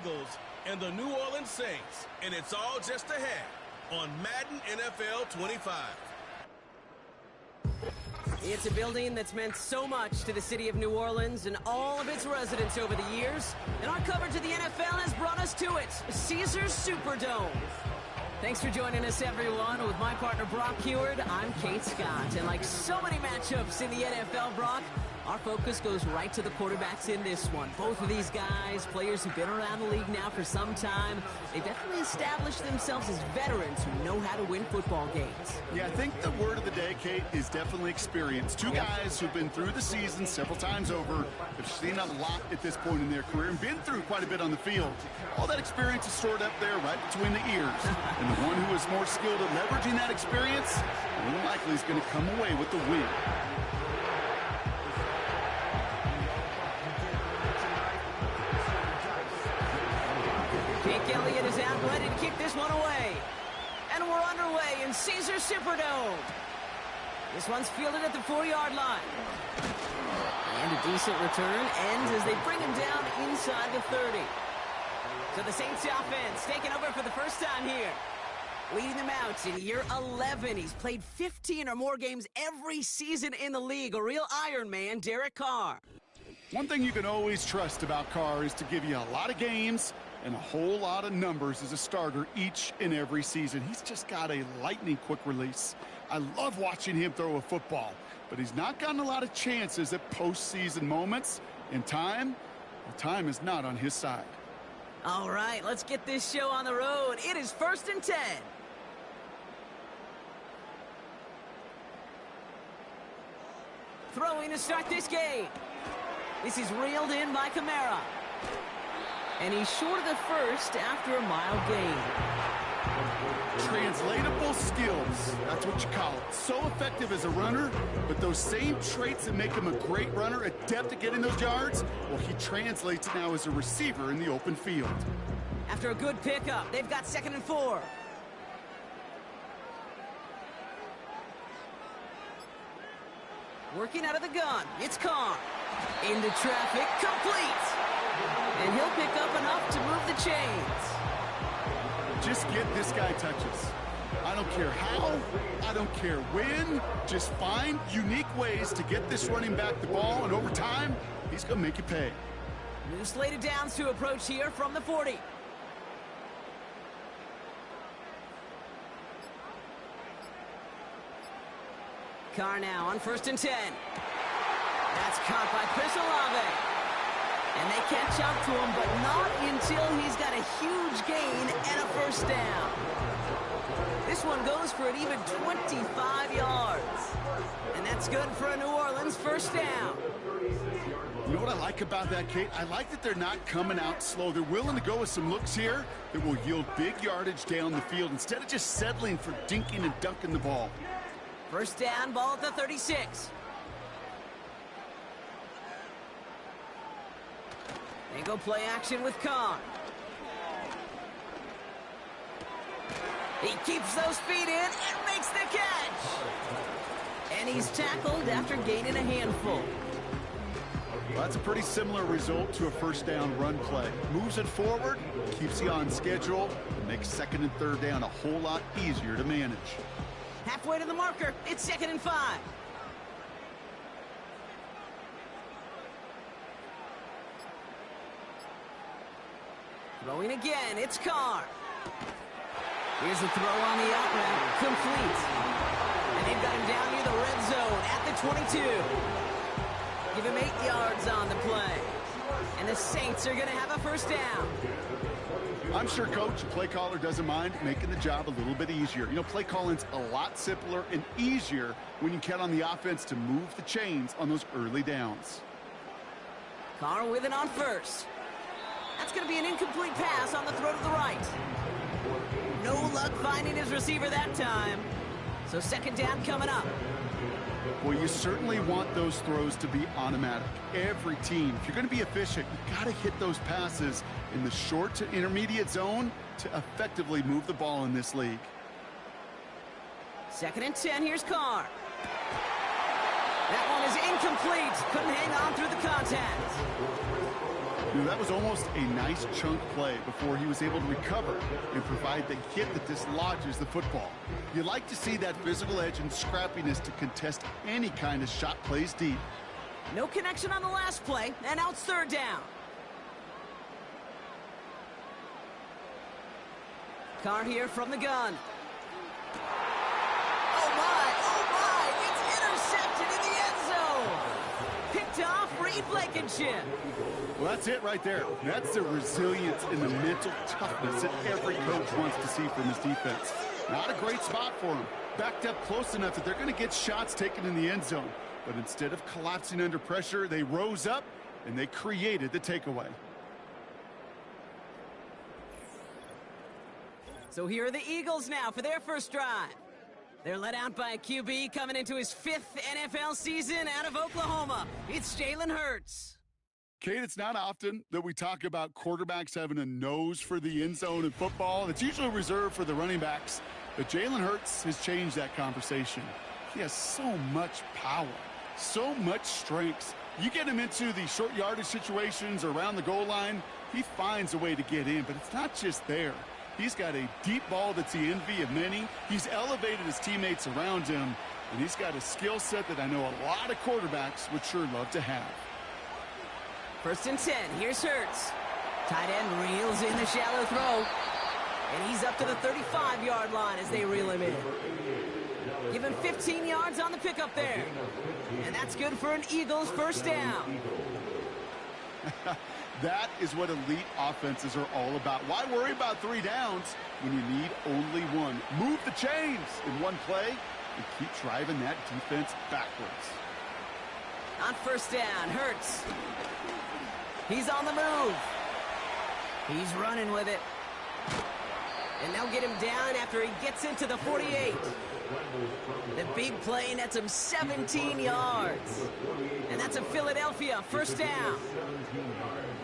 Eagles and the New Orleans Saints, and it's all just ahead on Madden NFL 25. It's a building that's meant so much to the city of New Orleans and all of its residents over the years, and our coverage of the NFL has brought us to it, Caesars Superdome. Thanks for joining us, everyone. With my partner, Brock Heward, I'm Kate Scott. And like so many matchups in the NFL, Brock, our focus goes right to the quarterbacks in this one. Both of these guys, players who've been around the league now for some time, they've definitely established themselves as veterans who know how to win football games. Yeah, I think the word of the day, Kate, is definitely experience. Two guys who've been through the season several times over, have seen a lot at this point in their career, and been through quite a bit on the field. All that experience is stored up there right between the ears. And the one who is more skilled at leveraging that experience, more than likely is going to come away with the win. Jake Elliott is out, ready to kick this one away. And we're underway in Caesars Superdome. This one's fielded at the 4-yard line. And a decent return ends as they bring him down inside the 30. So the Saints offense taking over for the first time here. Leading them out in year 11. He's played 15 or more games every season in the league. A real Iron Man, Derek Carr. One thing you can always trust about Carr is to give you a lot of games and a whole lot of numbers as a starter each and every season. He's just got a lightning-quick release. I love watching him throw a football, but he's not gotten a lot of chances at postseason moments. And time is not on his side. All right, let's get this show on the road. It is 1st and 10. Throwing to start this game. This is reeled in by Kamara. And he's short of the first after a mile gain. Translatable skills, that's what you call it. So effective as a runner, but those same traits that make him a great runner, adept at getting those yards, well, he translates it now as a receiver in the open field. After a good pickup, they've got 2nd and 4. Working out of the gun, it's Carr. Into traffic, complete. And he'll pick up enough to move the chains. Just get this guy touches. I don't care how, I don't care when. Just find unique ways to get this running back the ball, and over time, he's going to make you pay. New slated downs to approach here from the 40. Carr now on 1st and 10. That's caught by Chris Olave. And they catch up to him, but not until he's got a huge gain and a first down. This one goes for an even 25 yards. And that's good for a New Orleans first down. You know what I like about that, Kate? I like that they're not coming out slow. They're willing to go with some looks here that will yield big yardage down the field instead of just settling for dinking and dunking the ball. First down, ball at the 36. They go play action with Carr. He keeps those feet in and makes the catch. And he's tackled after gaining a handful. Well, that's a pretty similar result to a first down run play. Moves it forward, keeps you on schedule, and makes 2nd and 3rd down a whole lot easier to manage. Halfway to the marker, it's 2nd and 5. Throwing again, it's Carr. Here's a throw on the out route, complete. And they've got him down near the red zone at the 22. Give him 8 yards on the play. And the Saints are going to have a first down. I'm sure Coach, play caller, doesn't mind making the job a little bit easier. You know, play calling's a lot simpler and easier when you count on the offense to move the chains on those early downs. Carr with it on first. That's going to be an incomplete pass on the throw to the right. No luck finding his receiver that time. So 2nd down coming up. Well, you certainly want those throws to be automatic. Every team, if you're going to be efficient, you got to hit those passes in the short to intermediate zone to effectively move the ball in this league. 2nd and 10, here's Carr. That one is incomplete. Couldn't hang on through the contact. You know, that was almost a nice chunk play before he was able to recover and provide the hit that dislodges the football. You like to see that physical edge and scrappiness to contest any kind of shot plays deep. No connection on the last play, and now it's 3rd down. Carr here from the gun. Oh my, it's intercepted in the end zone. Picked off, Reed Blankenship. Well, that's it right there. That's the resilience and the mental toughness that every coach wants to see from his defense. Not a great spot for him. Backed up close enough that they're going to get shots taken in the end zone. But instead of collapsing under pressure, they rose up and they created the takeaway. So here are the Eagles now for their first drive. They're led out by a QB coming into his 5th NFL season out of Oklahoma. It's Jalen Hurts. Kate, it's not often that we talk about quarterbacks having a nose for the end zone in football. It's usually reserved for the running backs. But Jalen Hurts has changed that conversation. He has so much power, so much strength. You get him into the short yardage situations or around the goal line, he finds a way to get in. But it's not just there. He's got a deep ball that's the envy of many. He's elevated his teammates around him. And he's got a skill set that I know a lot of quarterbacks would sure love to have. 1st and 10. Here's Hurts. Tight end reels in the shallow throw. And he's up to the 35-yard line as they reel him in. Give him 15 yards on the pickup there. And that's good for an Eagles first down. That is what elite offenses are all about. Why worry about 3 downs when you need only one? Move the chains in one play and keep driving that defense backwards. On 1st down, Hurts. He's on the move. He's running with it. And they'll get him down after he gets into the 48. The big play nets him 17 yards. And that's a Philadelphia first down.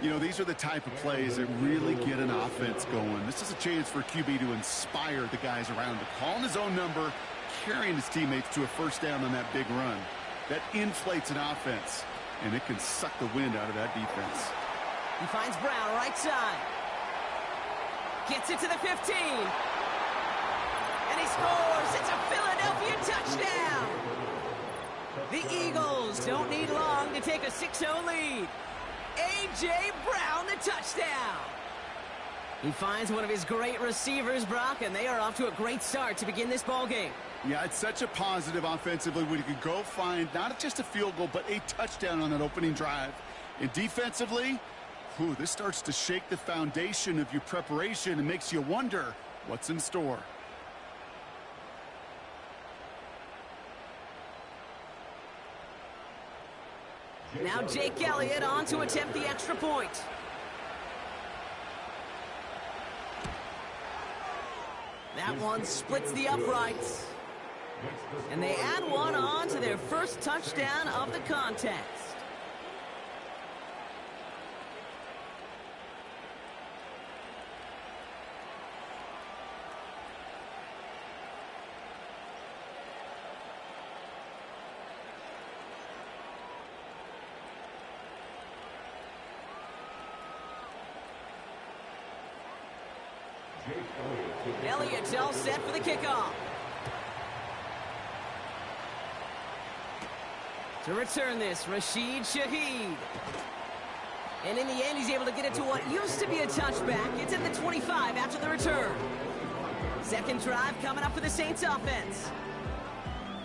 You know, these are the type of plays that really get an offense going. This is a chance for QB to inspire the guys around him. Calling his own number, carrying his teammates to a first down on that big run. That inflates an offense, and it can suck the wind out of that defense. He finds Brown right side. Gets it to the 15. And he scores. It's a Philadelphia touchdown. The Eagles don't need long to take a 6-0 lead. A.J. Brown, the touchdown. He finds one of his great receivers, Brock, and they are off to a great start to begin this ball game. Yeah, it's such a positive offensively when you can go find not just a field goal, but a touchdown on that opening drive. And defensively, this starts to shake the foundation of your preparation and makes you wonder what's in store. Now Jake Elliott on to attempt the extra point. That one splits the uprights. And they add one on to their first touchdown of the contest. Elliott's all set for the kickoff. To return this, Rashid Shaheed. And in the end, he's able to get it to what used to be a touchback. It's at the 25 after the return. Second drive coming up for the Saints offense.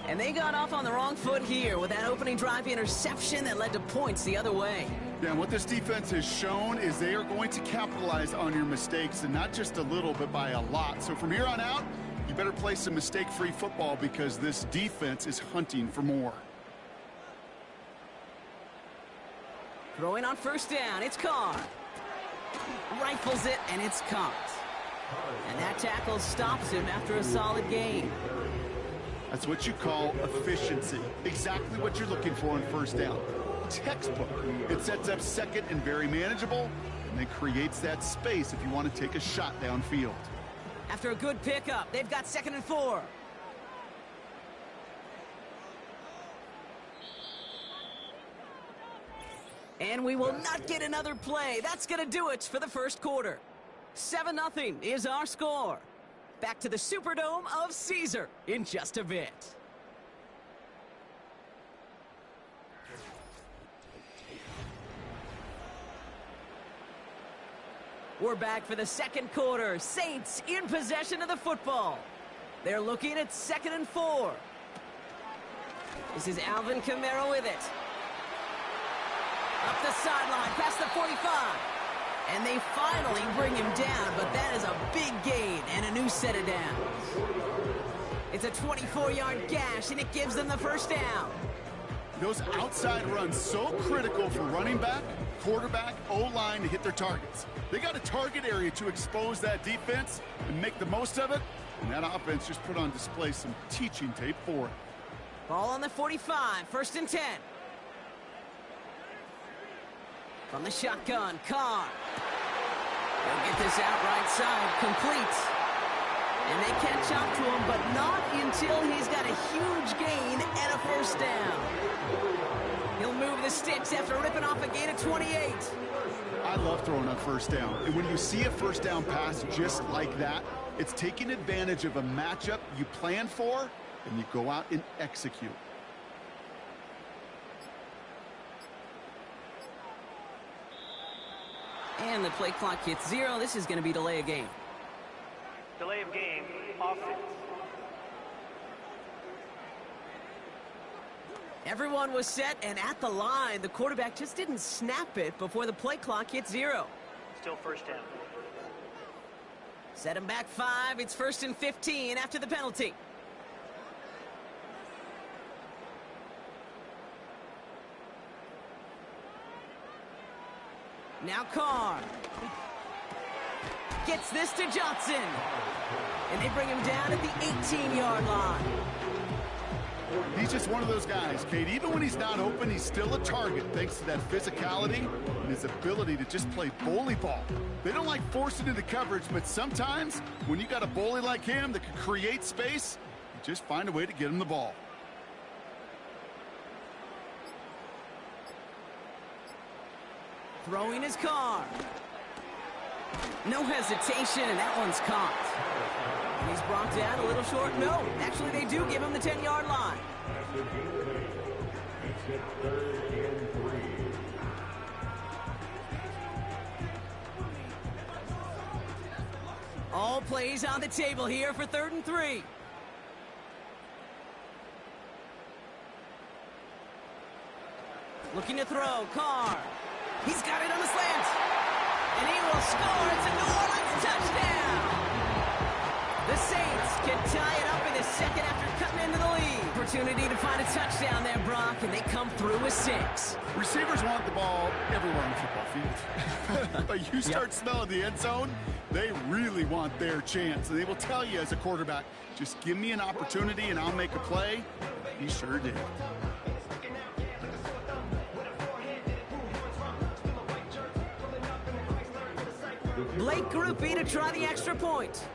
And they got off on the wrong foot here with that opening drive interception that led to points the other way. Yeah, and what this defense has shown is they are going to capitalize on your mistakes, and not just a little, but by a lot. So from here on out, you better play some mistake-free football because this defense is hunting for more. Throwing on first down, it's Carr. Rifles it, and it's caught. And that tackle stops him after a solid gain. That's what you call efficiency. Exactly what you're looking for on first down. Textbook. It sets up second and very manageable, and then creates that space if you want to take a shot downfield. After a good pickup, they've got 2nd and 4. And we will not get another play. That's going to do it for the first quarter. 7-0 is our score. Back to the Superdome of Caesar in just a bit. We're back for the second quarter. Saints in possession of the football. They're looking at 2nd and 4. This is Alvin Kamara with it. Up the sideline, past the 45. And they finally bring him down, but that is a big gain and a new set of downs. It's a 24-yard gash, and it gives them the first down. Those outside runs so critical for running back, quarterback, O-line to hit their targets. They got a target area to expose that defense and make the most of it, and that offense just put on display some teaching tape for it. Ball on the 45, 1st and 10. From the shotgun, Carr. They'll get this out right side, complete. And they catch up to him, but not until he's got a huge gain and a first down. He'll move the sticks after ripping off a gain of 28. I love throwing on first down. And when you see a first down pass just like that, it's taking advantage of a matchup you plan for, and you go out and execute. And the play clock hits 0. This is going to be delay of game. Delay of game, offense. Everyone was set and at the line. The quarterback just didn't snap it before the play clock hit 0. Still first down. Set him back 5. It's 1st and 15 after the penalty. Now Carr gets this to Johnson. And they bring him down at the 18-yard line. He's just one of those guys, Kate. Even when he's not open, he's still a target thanks to that physicality and his ability to just play bully ball. They don't like forcing into coverage, but sometimes when you got a bully like him that can create space, you just find a way to get him the ball. Throwing his Carr. No hesitation, and that one's caught. And he's brought down a little short. No, actually they do give him the 10-yard line. All plays on the table here for 3rd and 3. Looking to throw, Carr. He's got it on the slant. And he will score. It's a New Orleans touchdown. The Saints can tie it up in the second after cutting into the lead. Opportunity to find a touchdown there, Brock, and they come through with 6. Receivers want the ball everywhere on the football field. But you start smelling the end zone, they really want their chance. And they will tell you as a quarterback, just give me an opportunity and I'll make a play. He sure did. Blake Groupie to try the extra point.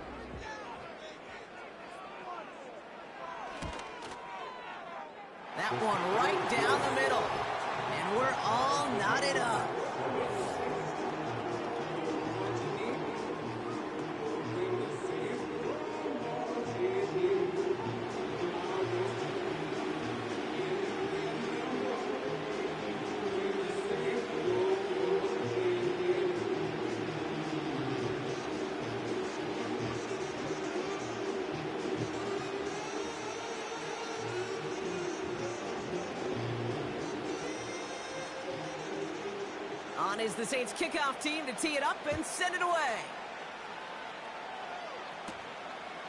That one right down the middle. And we're all knotted up. On is the Saints kickoff team to tee it up and send it away.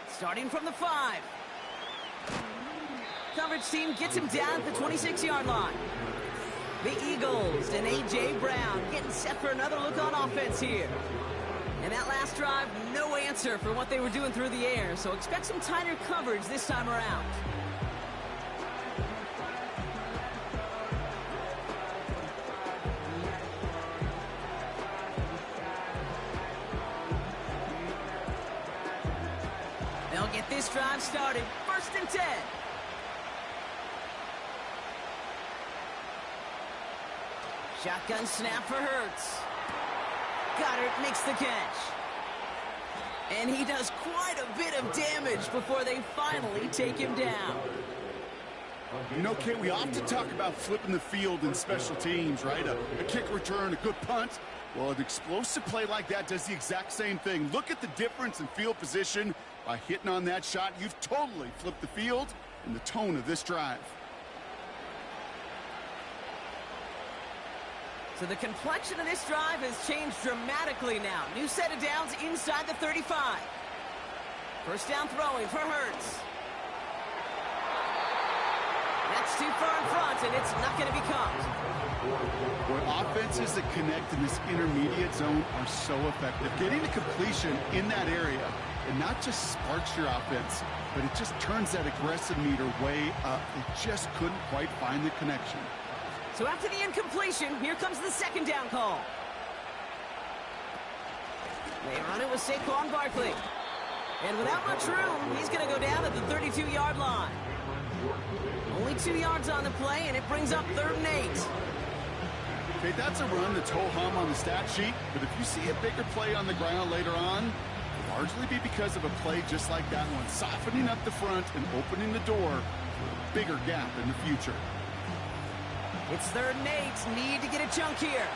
Starting from the 5. Coverage team gets him down at the 26-yard line. The Eagles and A.J. Brown getting set for another look on offense here. And that last drive, no answer for what they were doing through the air, so expect some tighter coverage this time around. They'll get this drive started. 1st and 10. Shotgun snap for Hurts. Goddard makes the catch. And he does quite a bit of damage before they finally take him down. You know, Kate, we often talk about flipping the field in special teams, right? A kick return, a good punt. Well, an explosive play like that does the exact same thing. Look at the difference in field position. By hitting on that shot, you've totally flipped the field and the tone of this drive. So the complexion of this drive has changed dramatically now. New set of downs inside the 35. First down throwing for Hurts. That's too far in front, and it's not going to be caught. Boy, offenses that connect in this intermediate zone are so effective. Getting the completion in that area, it not just sparks your offense, but it just turns that aggressive meter way up. It just couldn't quite find the connection. So after the incompletion, here comes the second down call. They run it with Saquon Barkley. And without much room, he's going to go down at the 32-yard line. Only 2 yards on the play, and it brings up 3rd and 8. Okay, that's a run that's ho-hum on the stat sheet, but if you see a bigger play on the ground later on, it'll largely be because of a play just like that one, softening up the front and opening the door for a bigger gap in the future. It's 3rd and 8. Need to get a chunk here.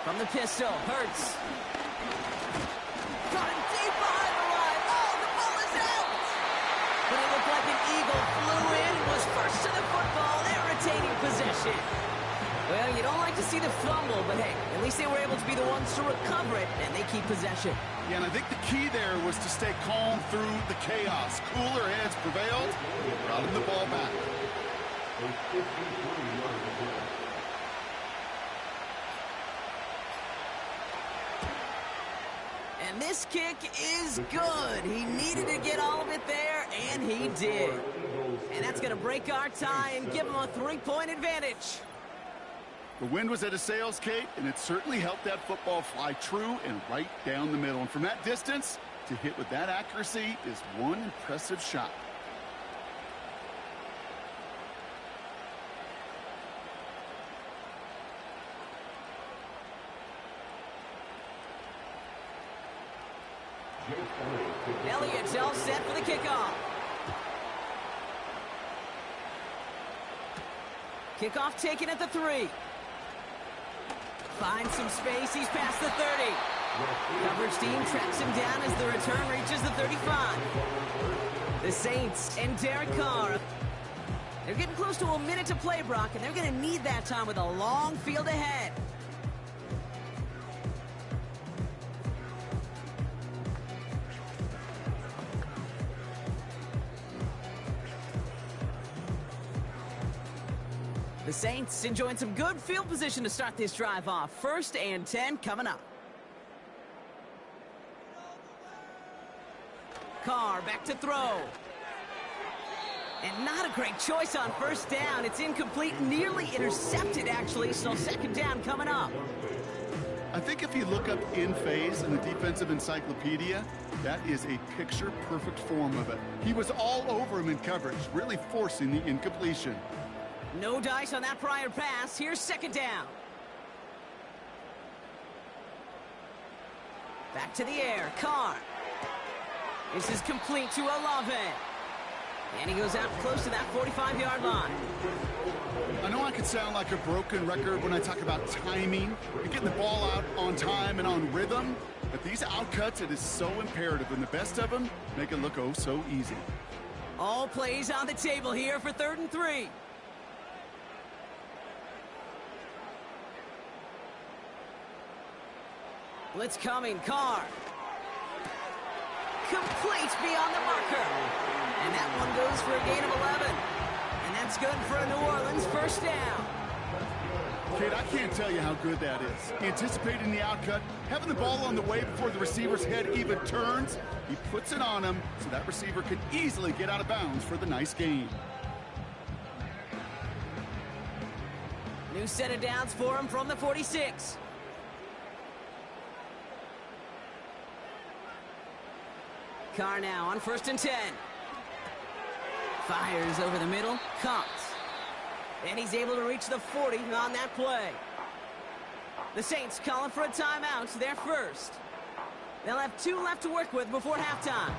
From the pistol, Hurts. Got him deep behind the line. Oh, the ball is out! But it looked like an eagle flew in, was first to the football, irritating possession. Well, you don't like to see the fumble, but hey, at least they were able to be the ones to recover it, and they keep possession. Yeah, and I think the key there was to stay calm through the chaos. Cooler heads prevailed, brought him the ball back. And this kick is good. He needed to get all of it there, and he did. And that's going to break our tie and give him a 3-point advantage. The wind was at a sails, Kate, and it certainly helped that football fly true and right down the middle. And from that distance, to hit with that accuracy is one impressive shot. Elliott's all set for the kickoff. Kickoff taken at the 3. Finds some space. He's past the 30. Coverage team tracks him down as the return reaches the 35. The Saints and Derek Carr. They're getting close to a minute to play, Brock, and they're going to need that time with a long field ahead. The Saints enjoying some good field position to start this drive off. 1st and 10 coming up. Carr back to throw. And not a great choice on 1st down. It's incomplete, nearly intercepted actually, so 2nd down coming up. I think if you look up in phase in the defensive encyclopedia, that is a picture-perfect form of it. He was all over him in coverage, really forcing the incompletion. No dice on that prior pass. Here's 2nd down. Back to the air. Carr. This is complete to Olave. And he goes out close to that 45-yard line. I know I could sound like a broken record when I talk about timing and getting the ball out on time and on rhythm, but these outcuts, it is so imperative, and the best of them make it look oh so easy. All plays on the table here for 3rd and 3. Blitz coming, Carr. Complete beyond the marker. And that one goes for a gain of 11. And that's good for a New Orleans 1st down. Kate, I can't tell you how good that is. Anticipating the outcut, having the ball on the way before the receiver's head even turns. He puts it on him so that receiver can easily get out of bounds for the nice gain. New set of downs for him from the 46. Carr now on 1st and 10. Fires over the middle, comes. And he's able to reach the 40 on that play. The Saints calling for a timeout, their first. They'll have 2 left to work with before halftime.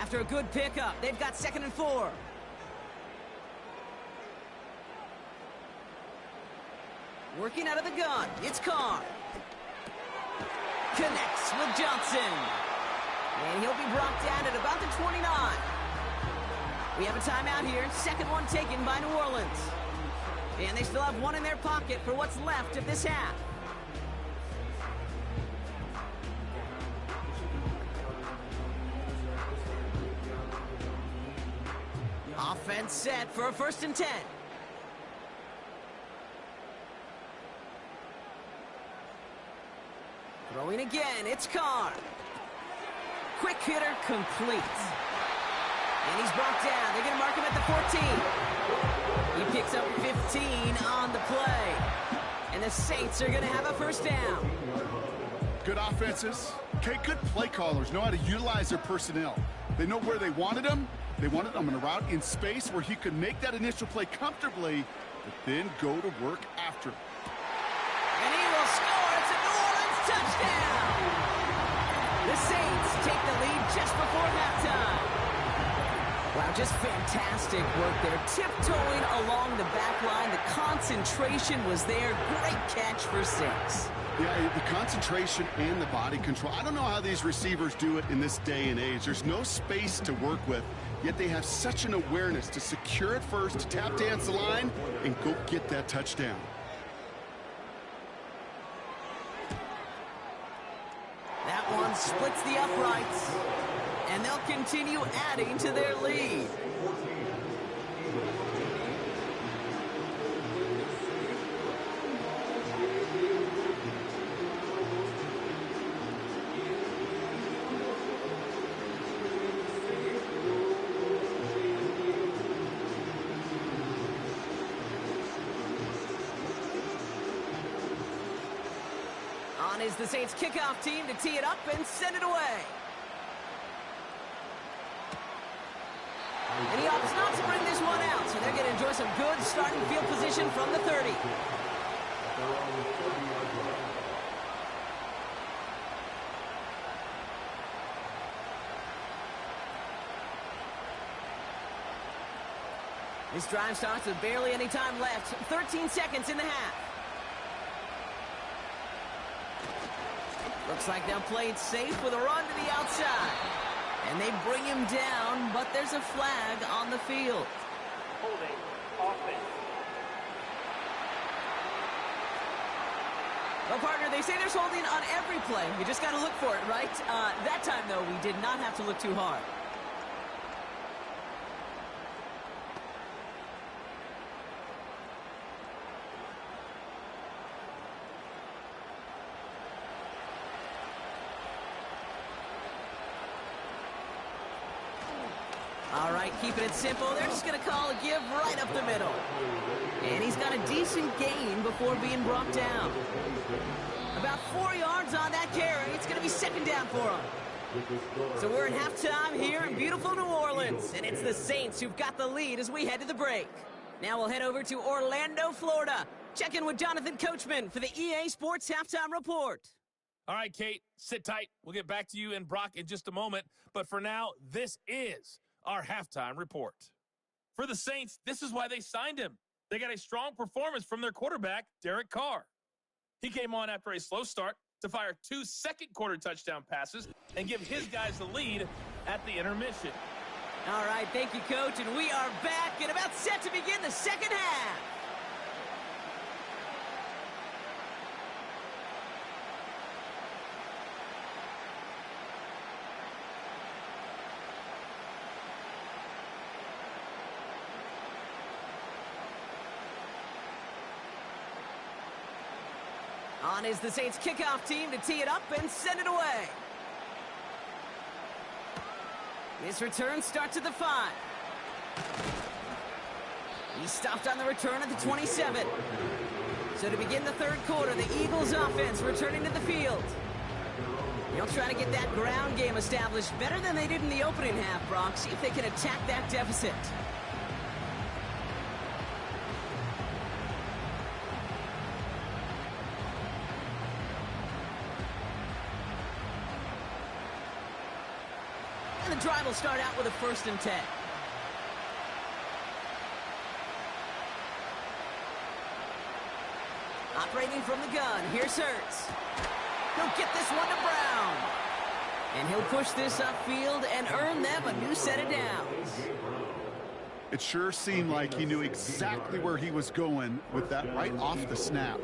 After a good pickup, they've got 2nd and 4. Working out of the gun, it's Carr. Connects with Johnson. And he'll be brought down at about the 29. We have a timeout here, second one taken by New Orleans. And they still have 1 in their pocket for what's left of this half. Offense set for a 1st and 10. Throwing again, it's Carr. Quick hitter complete. And he's brought down. They're going to mark him at the 14. He picks up 15 on the play. And the Saints are going to have a 1st down. Good offenses. Okay, good play callers know how to utilize their personnel. They know where they wanted him. They wanted him in a route in space where he could make that initial play comfortably, but then go to work after. And he will score. It's a New Orleans touchdown. The Saints take the lead just before halftime. Wow, just fantastic work there. Tiptoeing along the back line. The concentration was there. Great catch for 6. Yeah, the concentration and the body control. I don't know how these receivers do it in this day and age. There's no space to work with, yet they have such an awareness to secure it first, to tap dance the line, and go get that touchdown. That one splits the uprights, and they'll continue adding to their lead. On is the Saints kickoff team to tee it up and send it away. And he opts not to bring this one out, so they're going to enjoy some good starting field position from the 30. This drive starts with barely any time left. 13 seconds in the half. Looks like they'll play it safe with a run to the outside. And they bring him down, but there's a flag on the field. Holding offense. Well, partner, they say there's holding on every play. You just got to look for it, right? That time, though, we did not have to look too hard. All right, keeping it simple. They're just going to call a give right up the middle. And he's got a decent gain before being brought down. About 4 yards on that carry. It's going to be 2nd down for him. So we're in halftime here in beautiful New Orleans. And it's the Saints who've got the lead as we head to the break. Now we'll head over to Orlando, Florida. Check in with Jonathan Coachman for the EA Sports Halftime Report. All right, Kate, sit tight. We'll get back to you and Brock in just a moment. But for now, this is our halftime report. For the Saints, this is why they signed him. They got a strong performance from their quarterback, Derek Carr. He came on after a slow start to fire 2 second-quarter touchdown passes and give his guys the lead at the intermission. All right, thank you, Coach. And we are back and about set to begin the second half. On is the Saints kickoff team to tee it up and send it away. This return starts at the 5. He stopped on the return at the 27. So to begin the third quarter, the Eagles offense returning to the field. They'll try to get that ground game established better than they did in the opening half, Brock. See if they can attack that deficit. And the drive will start out with a 1st and 10. Operating from the gun, here's Hurts. He'll get this one to Brown. And he'll push this upfield and earn them a new set of downs. It sure seemed like he knew exactly where he was going with that right off the snap.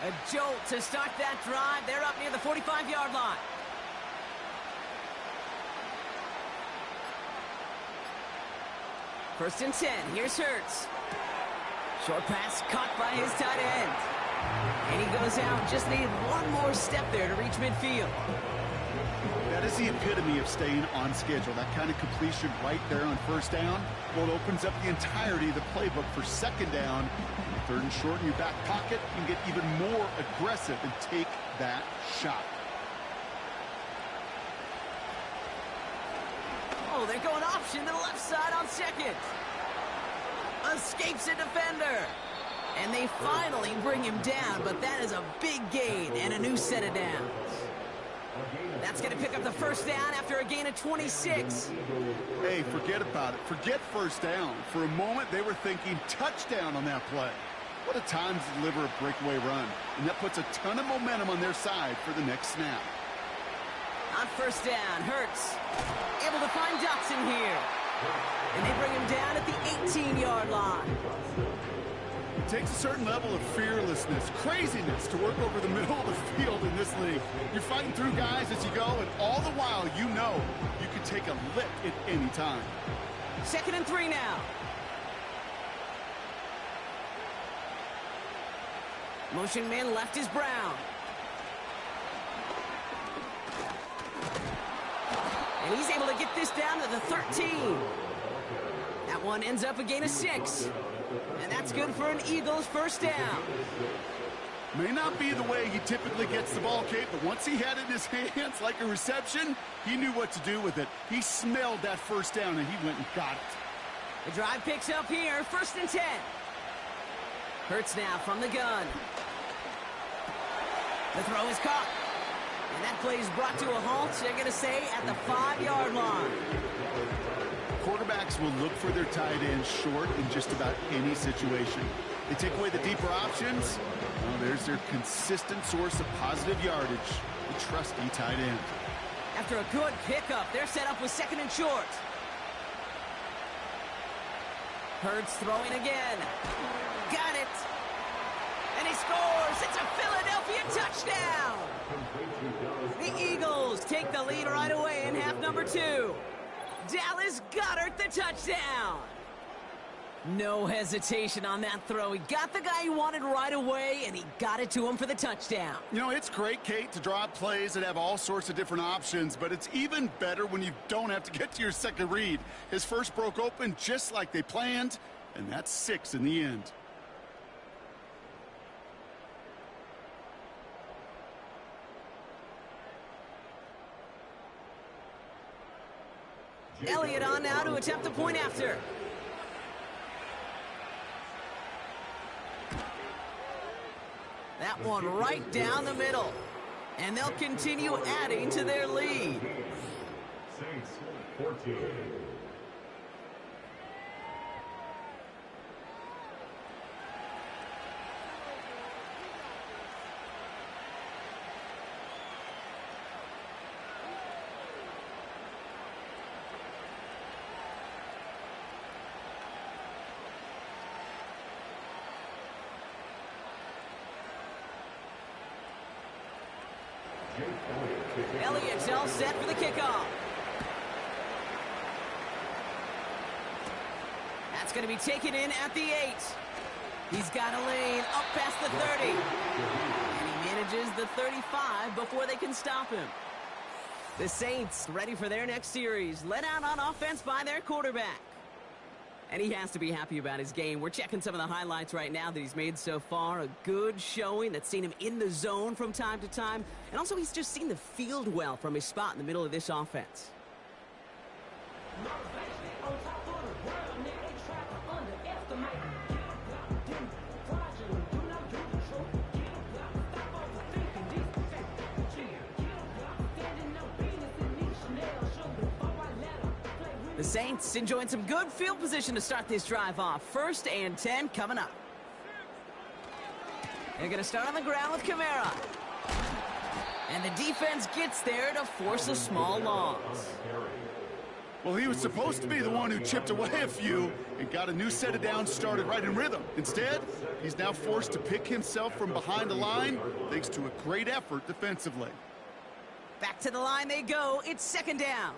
A jolt to start that drive. They're up near the 45-yard line. First and 10. Here's Hurts. Short pass caught by his tight end. And he goes out. Just needed one more step there to reach midfield. That is the epitome of staying on schedule. That kind of completion right there on 1st down. Well, it opens up the entirety of the playbook for 2nd down. 3rd and short in your back pocket. You can get even more aggressive and take that shot. Oh, they're going option to the left side on 2nd. Escapes a defender. And they finally bring him down, but that is a big gain and a new set of downs. That's going to pick up the 1st down after a gain of 26. Hey, forget about it. Forget 1st down. For a moment, they were thinking touchdown on that play. What a time to deliver a breakaway run. And that puts a ton of momentum on their side for the next snap. On 1st down, Hurts able to find Dotson here. And they bring him down at the 18-yard line. It takes a certain level of fearlessness, craziness to work over the middle of the field in this league. You're fighting through guys as you go, and all the while you know you can take a lick at any time. 2nd and 3 now. Motion man left is Brown. And he's able to get this down to the 13. That one ends up a gain of 6. And that's good for an Eagles 1st down. May not be the way he typically gets the ball, Kate, but once he had it in his hands like a reception, he knew what to do with it. He smelled that 1st down, and he went and got it. The drive picks up here, 1st and 10. Hurts now from the gun. The throw is caught. And that play is brought to a halt, they're going to say, at the 5-yard line. Quarterbacks will look for their tight ends short in just about any situation. They take away the deeper options. Well, there's their consistent source of positive yardage, the trusty tight end. After a good pickup, they're set up with 2nd and short. Hurts throwing again. Got it. And he scores. It's a Philadelphia touchdown. The Eagles take the lead right away in half number 2. Dallas Goedert the touchdown. No hesitation on that throw. He got the guy he wanted right away, and he got it to him for the touchdown. You know, it's great, Kate, to draw up plays that have all sorts of different options, but it's even better when you don't have to get to your second read. His first broke open just like they planned, and that's 6 in the end. Elliott on now to attempt the point after. That one right down the middle. And they'll continue adding to their lead. Saints 14. Elliott's all set for the kickoff. That's going to be taken in at the 8. He's got a lane up past the 30. And he manages the 35 before they can stop him. The Saints ready for their next series, led out on offense by their quarterback. And he has to be happy about his game. We're checking some of the highlights right now that he's made so far. A good showing that's seen him in the zone from time to time. And also he's just seen the field well from his spot in the middle of this offense. The Saints enjoying some good field position to start this drive off. 1st and 10 coming up. They're going to start on the ground with Kamara. And the defense gets there to force a small loss. Well, he was supposed to be the one who chipped away a few and got a new set of downs started right in rhythm. Instead, he's now forced to pick himself from behind the line thanks to a great effort defensively. Back to the line they go. It's 2nd down.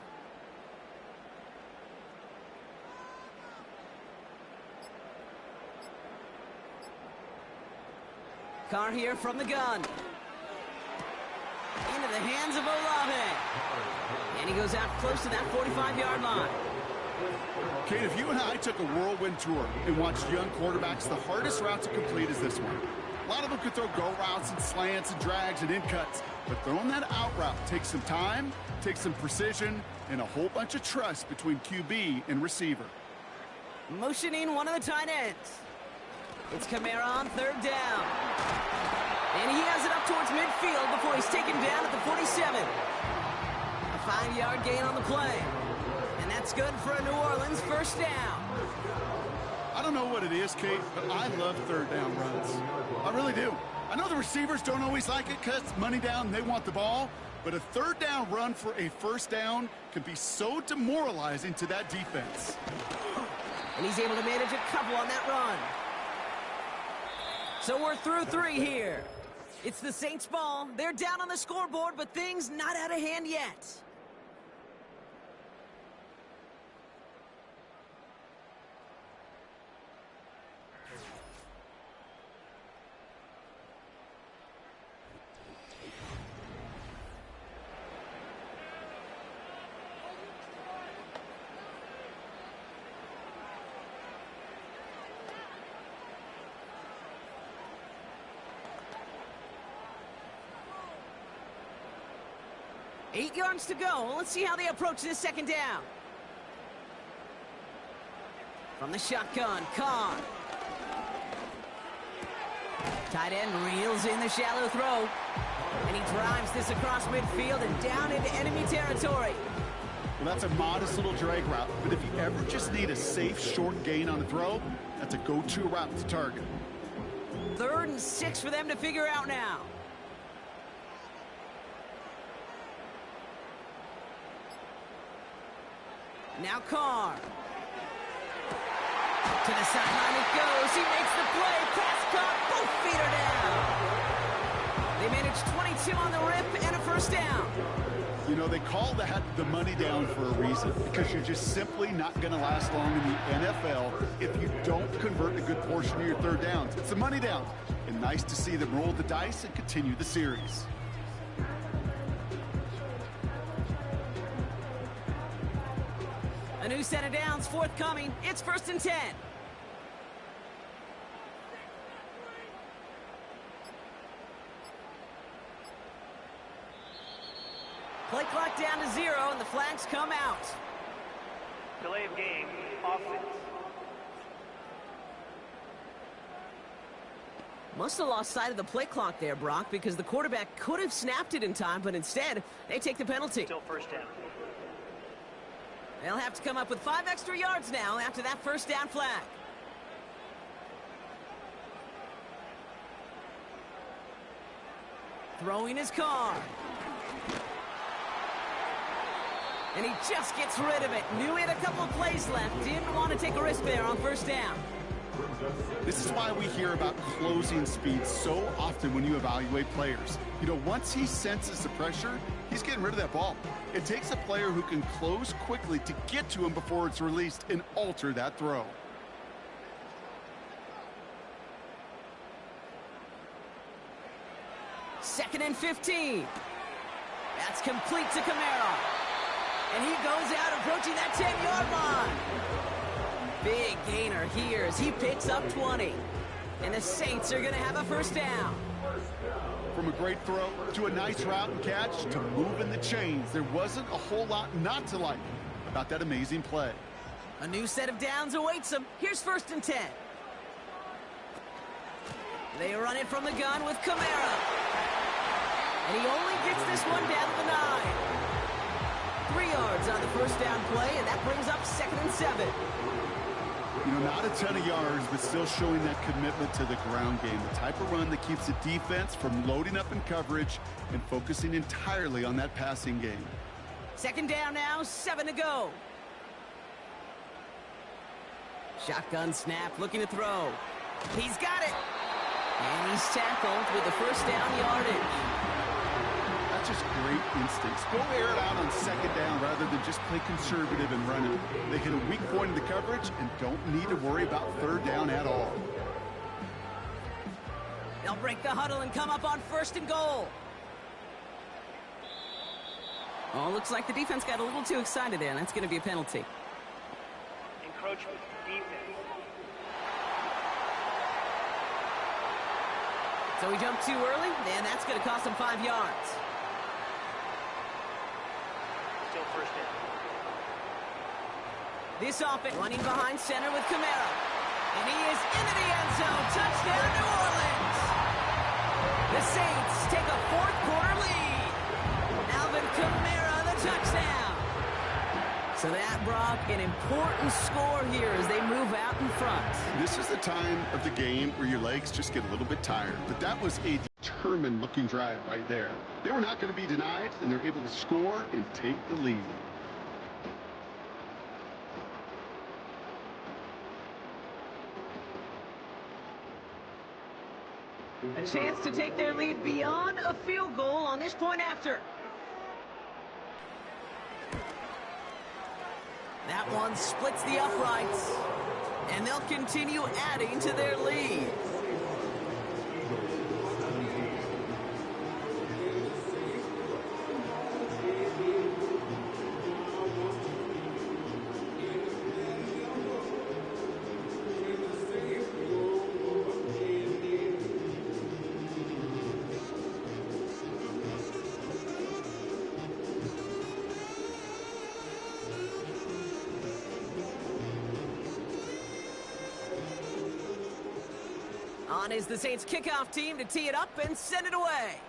Carr here from the gun. Into the hands of Olave. And he goes out close to that 45-yard line. Kate, if you and I took a whirlwind tour and watched young quarterbacks, the hardest route to complete is this one. A lot of them could throw go routes and slants and drags and in cuts, but throwing that out route takes some time, takes some precision, and a whole bunch of trust between QB and receiver. Motioning one of the tight ends. It's Kamara on 3rd down. And he has it up towards midfield before he's taken down at the 47. A 5-yard gain on the play. And that's good for a New Orleans 1st down. I don't know what it is, Kate, but I love 3rd down runs. I really do. I know the receivers don't always like it because money down, they want the ball. But a 3rd down run for a 1st down can be so demoralizing to that defense. And he's able to manage a couple on that run. So we're through 3 here. It's the Saints ball. They're down on the scoreboard, but things not out of hand yet. Eight yards to go. Let's see how they approach this 2nd down. From the shotgun, Carr. Tight end reels in the shallow throw. And he drives this across midfield and down into enemy territory. Well, that's a modest little drag route, but if you ever just need a safe, short gain on a throw, that's a go-to route to target. 3rd and 6 for them to figure out now. Now Carr. To the sideline it goes. He makes the play. Pass caught. Both feet are down. They managed 22 on the rip and a 1st down. You know, they call that the money down for a reason, because you're just simply not going to last long in the NFL if you don't convert a good portion of your 3rd downs. It's the money down. And nice to see them roll the dice and continue the series. A new set of downs forthcoming. It's 1st and 10. Play clock down to 0, and the flags come out. Delay of game, offense. Must have lost sight of the play clock there, Brock, because the quarterback could have snapped it in time, but instead, they take the penalty. Still 1st down. They'll have to come up with 5 extra yards now after that 1st down flag. Throwing his car. And he just gets rid of it. Knew he had a couple of plays left. Didn't want to take a risk there on 1st down. This is why we hear about closing speed so often when you evaluate players. You know, once he senses the pressure, he's getting rid of that ball. It takes a player who can close quickly to get to him before it's released and alter that throw. Second and 15. That's complete to Kamara. And he goes out approaching that 10-yard line. Big gainer here as he picks up 20. And the Saints are going to have a first down. From a great throw to a nice route and catch to moving the chains, there wasn't a whole lot not to like about that amazing play. A new set of downs awaits them. Here's 1st and 10. They run it from the gun with Kamara. And he only gets this one down to the 9. 3 yards on the first down play, and that brings up 2nd and 7. You know, not a ton of yards, but still showing that commitment to the ground game. The type of run that keeps the defense from loading up in coverage and focusing entirely on that passing game. 2nd down now, 7 to go. Shotgun snap, looking to throw. He's got it. And he's tackled with the first down yardage. That's just great instincts. Go air it out on 2nd down rather than just play conservative and run it. They hit a weak point in the coverage and don't need to worry about 3rd down at all. They'll break the huddle and come up on 1st and goal. Oh, looks like the defense got a little too excited there, and that's going to be a penalty. Encroachment, defense. So he jumped too early, and that's going to cost him 5 yards. Still first down. This offense running behind center with Kamara. And he is into the end zone. Touchdown, New Orleans. The Saints take a 4th quarter lead. Alvin Kamara, the touchdown. So that, Brock, an important score here as they move out in front. This is the time of the game where your legs just get a little bit tired. But that was a determined-looking drive right there. They were not going to be denied, and they're able to score and take the lead. A chance to take their lead beyond a field goal on this point after. That one splits the uprights, and they'll continue adding to their lead. On is the Saints kickoff team to tee it up and send it away.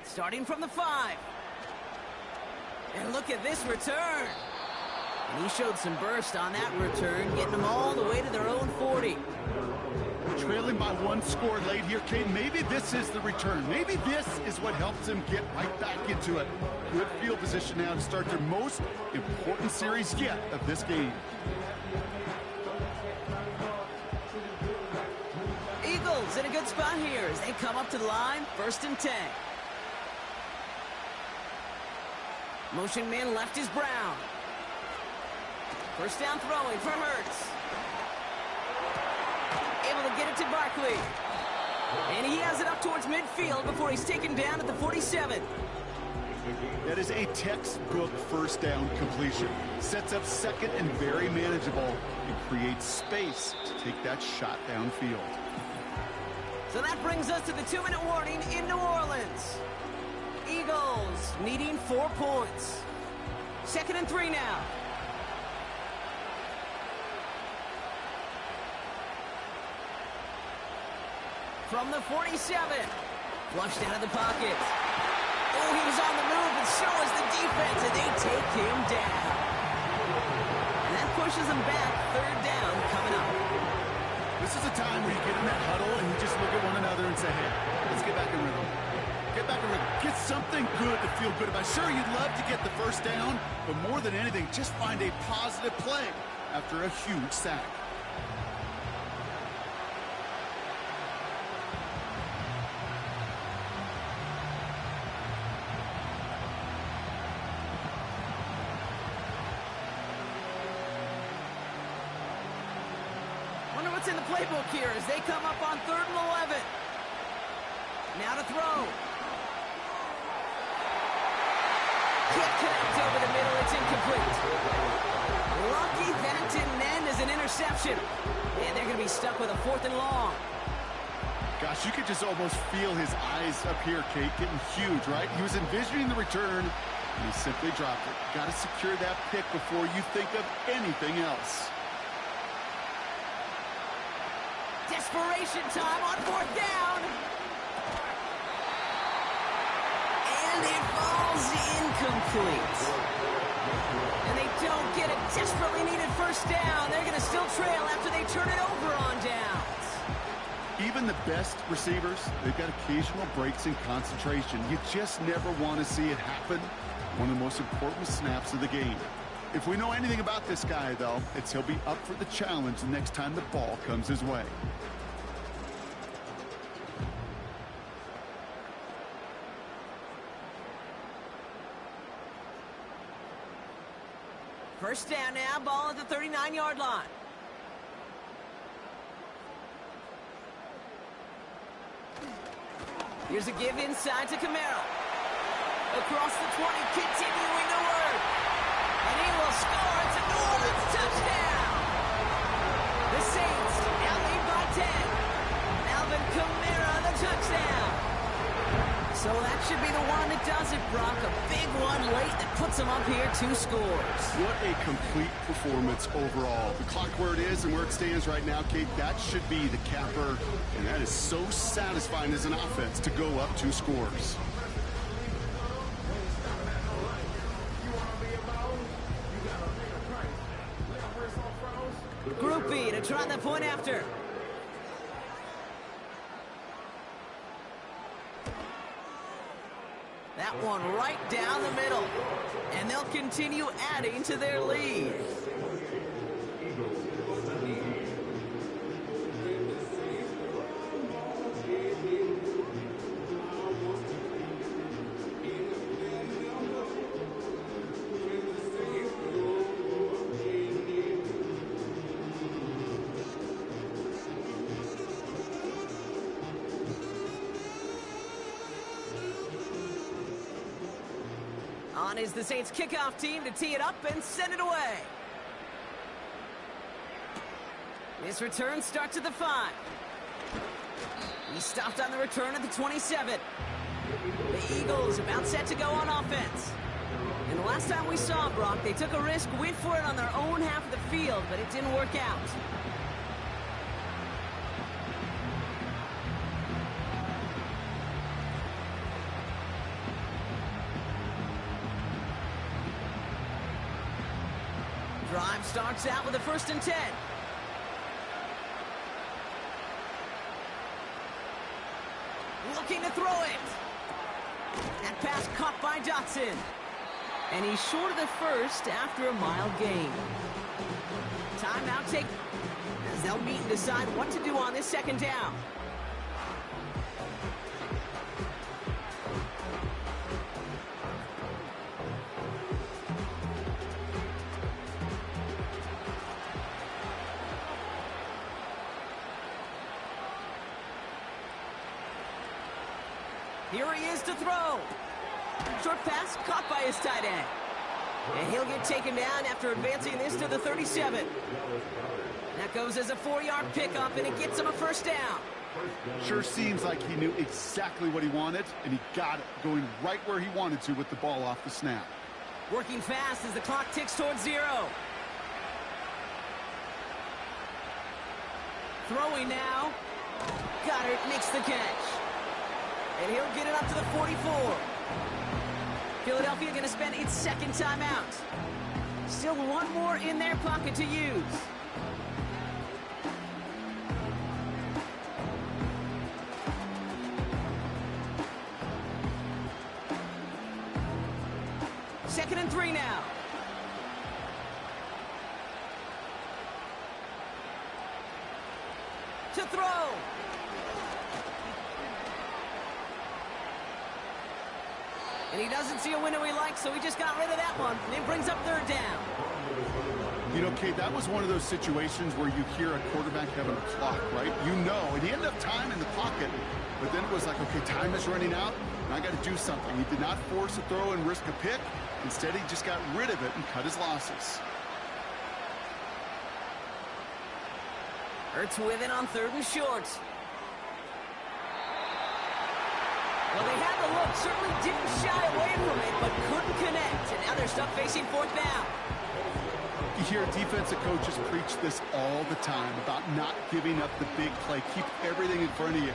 Starting from the 5. And look at this return. And he showed some burst on that return, getting them all the way to their own 40. Trailing by 1 score late here, Kate. Maybe this is the return. Maybe this is what helps them get right back into it. Good field position now to start their most important series yet of this game. Eagles in a good spot here as they come up to the line, 1st and 10. Motion man left is Brown. First down throwing from Hurts. Able to get it to Barkley. And he has it up towards midfield before he's taken down at the 47. That is a textbook first down completion. Sets up 2nd and very manageable and creates space to take that shot downfield. So that brings us to the 2-minute warning in New Orleans. Eagles needing 4 points. 2nd and 3 now. From the 47. Flushed out of the pocket. Oh, he was on the move, and so is the defense, and they take him down. And that pushes him back. 3rd down coming up. This is a time where you get in that huddle and you just look at one another and say, hey, let's get back in rhythm. Get back in rhythm. Get something good to feel good about. Sure, you'd love to get the first down, but more than anything, just find a positive play after a huge sack. What's in the playbook here as they come up on 3rd and 11. Now to throw. Can't connect over the middle. It's incomplete. Lucky that didn't end as an interception. And they're going to be stuck with a 4th and long. Gosh, you could just almost feel his eyes up here, Kate, getting huge, right? He was envisioning the return, and he simply dropped it. Got to secure that pick before you think of anything else. Desperation time on 4th down. And it falls incomplete. And they don't get a desperately needed 1st down. They're going to still trail after they turn it over on downs. Even the best receivers, they've got occasional breaks in concentration. You just never want to see it happen. One of the most important snaps of the game. If we know anything about this guy, though, it's he'll be up for the challenge the next time the ball comes his way. First down now, ball at the 39-yard line. Here's a give inside to Camaro. Across the 20, continuing to work. And he will score. It's a New Orleans touchdown. The Saints now lead by 10. Alvin Kamara, the touchdown. So that should be the one that does it, Brock. A big one late that puts them up here 2 scores. What a complete performance overall. The clock where it is and where it stands right now, Kate, that should be the capper. And that is so satisfying as an offense to go up 2 scores. Group B to try the point after. That one right down the middle. And they'll continue adding to their lead. On is the Saints kickoff team to tee it up and send it away. This return starts at the 5. He stopped on the return at the 27. The Eagles about set to go on offense. And the last time we saw Brock, they took a risk, went for it on their own half of the field, but it didn't work out. Drive starts out with a 1st and 10. Looking to throw it. That pass caught by Dotson. And he's short of the 1st after a mile gain. Timeout take as they'll meet and decide what to do on this 2nd down. Here he is to throw. Short pass caught by his tight end. And he'll get taken down after advancing this to the 37. That goes as a 4-yard pickup, and it gets him a 1st down. Sure seems like he knew exactly what he wanted, and he got it, going right where he wanted to with the ball off the snap. Working fast as the clock ticks towards 0. Throwing now. Goddard makes the catch. And he'll get it up to the 44. Philadelphia going to spend its 2nd timeout. Still one more in their pocket to use. Second and 3 now. To throw. And he doesn't see a window he likes, so he just got rid of that one. And it brings up 3rd down. You know, Kate, that was one of those situations where you hear a quarterback having a clock, right? You know, and he ended up time in the pocket. But then it was like, okay, time is running out, and I got to do something. He did not force a throw and risk a pick. Instead, he just got rid of it and cut his losses. Hurts with it on 3rd and short. Well, they had the look, certainly didn't shy away from it, but couldn't connect. And now they're stuck facing 4th down. You hear defensive coaches preach this all the time about not giving up the big play. Keep everything in front of you.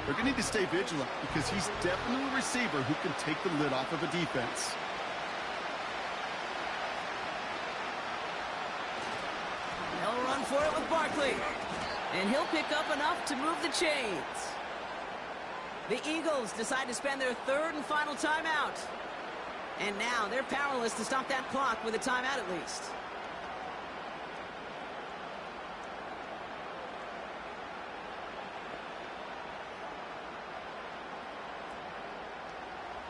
They're going to need to stay vigilant because he's definitely a receiver who can take the lid off of a defense. They'll run for it with Barkley. And he'll pick up enough to move the chains. The Eagles decide to spend their 3rd and final timeout. And now they're powerless to stop that clock with a timeout at least.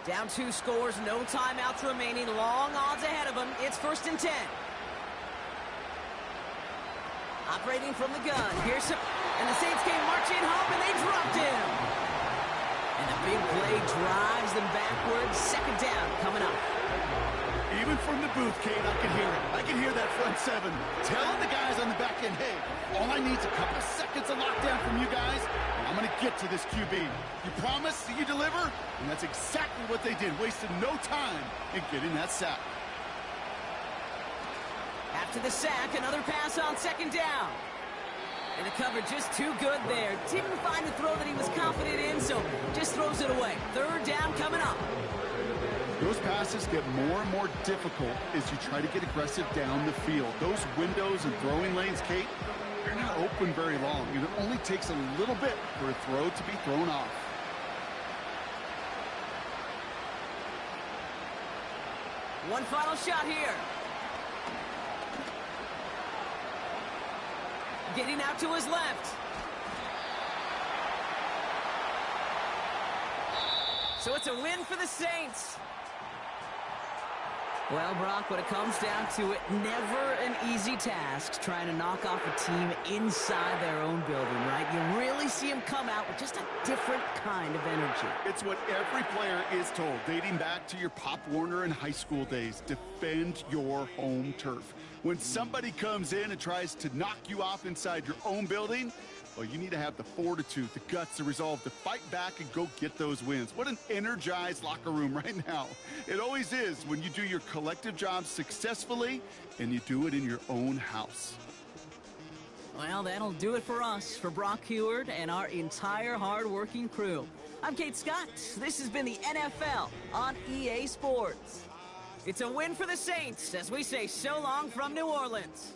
Down 2 scores, no timeouts remaining, long odds ahead of them. It's 1st and 10. Operating from the gun. Here's some, and the Saints came marching home, and they dropped him. And the big play drives them backwards. 2nd down coming up. Even from the booth, Kate, I can hear it. I can hear that front 7 telling the guys on the back end, hey, all I need is a couple seconds of lockdown from you guys, and I'm going to get to this QB. You promise that you deliver? And that's exactly what they did. Wasted no time in getting that sack. After the sack, another pass on 2nd down. And the cover just too good there. Didn't find the throw that he was confident in, so just throws it away. 3rd down coming up. Those passes get more and more difficult as you try to get aggressive down the field. Those windows and throwing lanes, Kate, they're not open very long. It only takes a little bit for a throw to be thrown off. One final shot here. Getting out to his left. So it's a win for the Saints. Well, Brock, when it comes down to it, never an easy task trying to knock off a team inside their own building, right? You really see them come out with just a different kind of energy. It's what every player is told, dating back to your Pop Warner and high school days. Defend your home turf. When somebody comes in and tries to knock you off inside your own building, well, you need to have the fortitude, the guts, the resolve to fight back and go get those wins. What an energized locker room right now. It always is when you do your collective job successfully and you do it in your own house. Well, that'll do it for us, for Brock Heward and our entire hard-working crew. I'm Kate Scott. This has been the NFL on EA Sports. It's a win for the Saints as we say so long from New Orleans.